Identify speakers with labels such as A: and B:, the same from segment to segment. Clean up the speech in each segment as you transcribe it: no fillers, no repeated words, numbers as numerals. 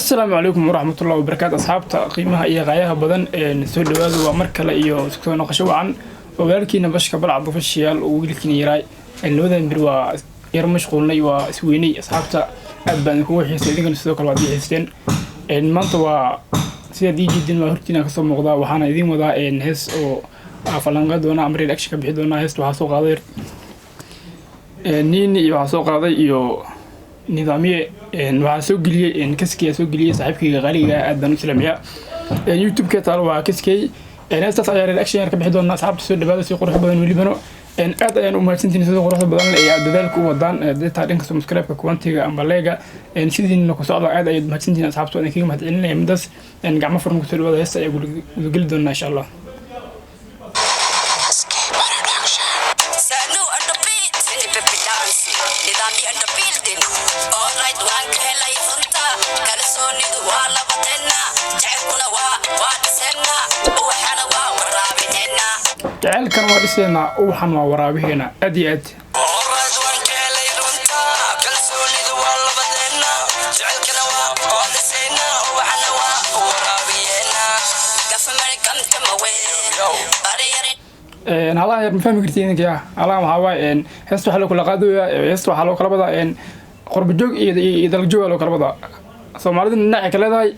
A: السلام عليكم ورحمة الله وبركاته أصحابتا قيمها إيه غايها بدن سو دواadu waa mar kale iyo soo noqosho wacan walaalkiina bashka balcad official oo wiilkiina yaray labadan bir waa yar mashquulnay waa isweynay asxaabta aad baan ku xiisay idin sidoo kale waad xiisteen maanta waa sida diijidin waa hortiina ka soo muuqda waxaana idin wadaa hees oo falanqa doona amri action ka bixi doona hees waxa soo qaaday nin iyo waxa soo qaaday iyo nidaamiye waxa soo geliyay kaskiya soo geliyay saaxiibkayga qaliga aad baan u salaamiyaa youtube ka taal waa kaskay heestaas ayaa reaction ka bixi doona asxaabta soo dhawaada si qurux badan welibano aad ayaan u mahadsantihiin sida quruxda badan ee dadaalku wadaan dadka dhanka subscribe-ka kuwantiga amba leega sidii ku socda aad ayaad mahadsantihiin asxaabta aan kaga mahadcelinaya midaas gacmo furan ku soo dhawaada heesta ayaa gudageli doona insha Allah. جعلكن ودسنا وحن وورابهنا أديات هلا يا مفهم كرتينك يا هلا محاوى هستو حلو كل قادوية هستو حلو كل بضع قرب الجوج إذا الجوج لو كل بضع سومالي النعي كلا ذاي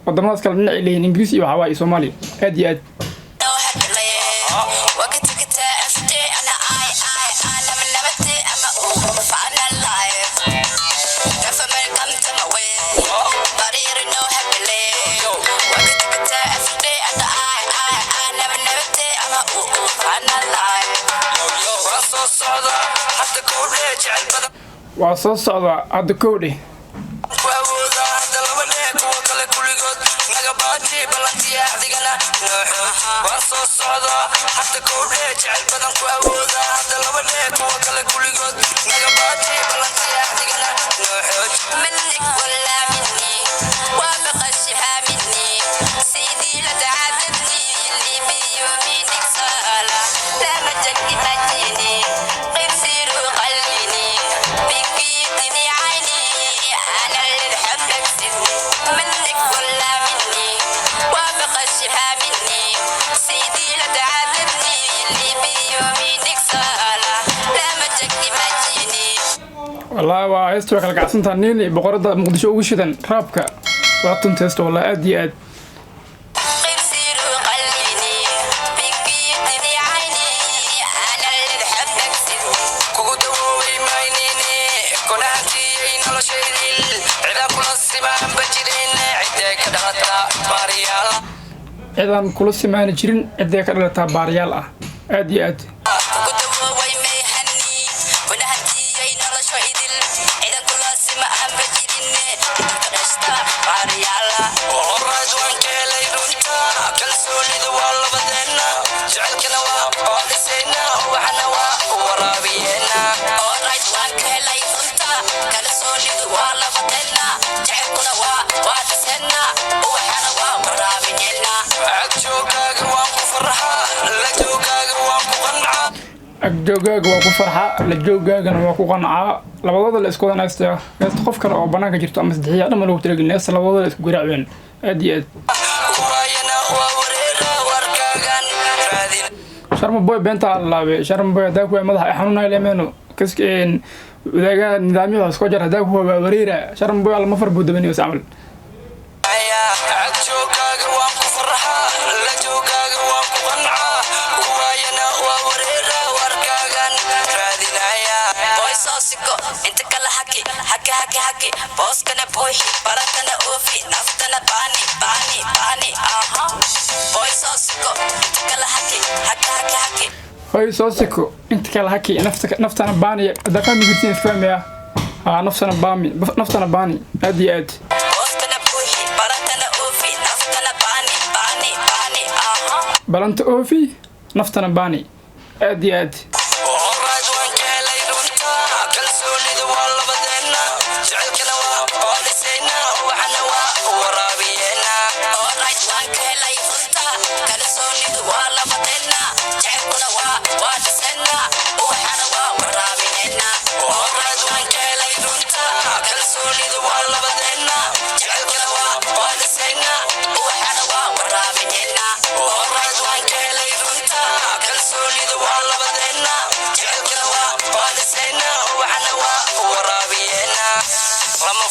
A: قدمنا كلا النعي اللي إنجليزي وحواي سومالي أديات وصل صعدة عد كودي والله وعيستو كلا قاعدين تانيني بقرة مقدشة وشدن رابكا وقتن تيستو والله أدي أد إذا كل سمعنا جرين عدة كذا تباريال أدي أد الجوجاج وأكو فرحة الجوجاج أنا وأكو قنعة لبضاد الإسكود أنا أستيا يستخف كلا أو بناك جرت أمس دحية أنا ملوك تلاقي الناس لبضاد الإسكود جرعين أدي أد شرم بوي بنت الله شرم بوي داك هو مضح إحنا إلى منو كسكين ذاك نظامي أسكوجر داك هو وريرة شرم بوي على مفر بود بني وسعمل حكي بوس كنا بوحي بركنا أوفي نفتنا باني بوي صوصكو انت كلا حكي بوي صوصكو انت كلا حكي نفتنا باني دكان ميجتين فهم يا نفتنا باني أدي أد بوس كنا بوحي بركنا أوفي نفتنا باني بلنت أوفي نفتنا باني أدي أد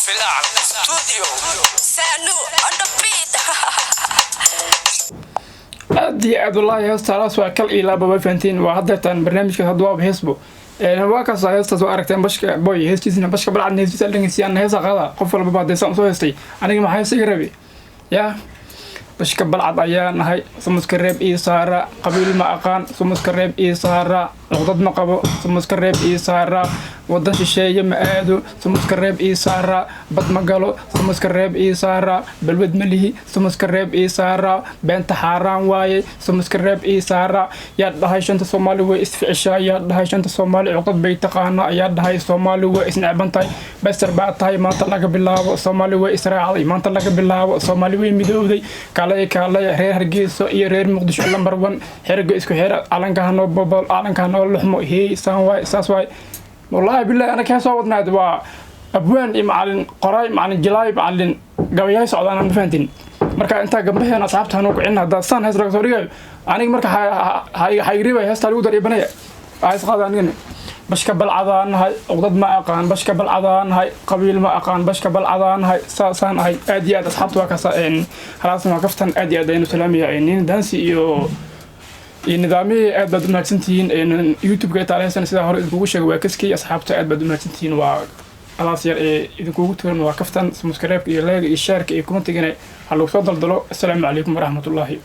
B: في الأعلى استوديو
A: سانو on the beat
C: أدي عبد الله هستالاس وكل إلى بابا فانتين وهذا برنامج كهدوا بحسبه واكاس هستاس وأركتين بشكا بوي هستيزنا بشكا بلعب نهستيز اللي نسيان هسا غدا قفل بابا ديسان سو هستي أنا ما حيصير ربي يا بشكا بلعب أيان هاي سمس كريب إيسارة قبيل ما أقان سمس كريب إيسارة لغضد مقبو سمس كريب إيسارة ودن الشيء مآدو سمس كريب إيسارة بد مقالو سمس كريب إيسارة بالود مليه سمس كريب إيسارة بنت حاران واي سمس كريب إيسارة ياد هاي شنت صومالي وإسفعشا ياد هاي شنت صومالي عقد بيتقانا ياد هاي صومالي وإسنع بنتاي بس ربعت هاي ما طلق بالله صومالي وإسرائيلي ما طلق بالله صومالي ومدودي كالي رير هرجيسو iyo reer muqdisho number 1 xiriga isku xira calanka hano bobol calanka hano luxmo hee saas way wallahi billahi ana ka soo wadnaad waa abwaan imaalin qoray maalin jalaay maalin gabayay socdaan aan fahantin marka inta gambaheena asxaabtaan oo kicin hada san hees raga soo dhigay aniga marka hayriba heesta lagu dariibanaya aas qaadaan bashka balcadaan hay uqdad ma aqaan bashka balcadaan hay qabiil ma aqaan bashka balcadaan hay saasan hay aad iyo aad asxaabtu waa ka saa'in halaas ma kaftan aad iyo aad aynu salaamiyaa in dansi iyo nidaamii aad baad u mahadsantihiin youtube-ka taaleysan sida hore idinkugu sheegay waa kaskii asxaabta aad baad u mahadsantihiin waa alaas yar ee idinkugu tuuran waa kaftan subscribe iyo like iyo share iyo comment-gana ha lagu soo daldalo assalaamu calaykum waraxmatullaahi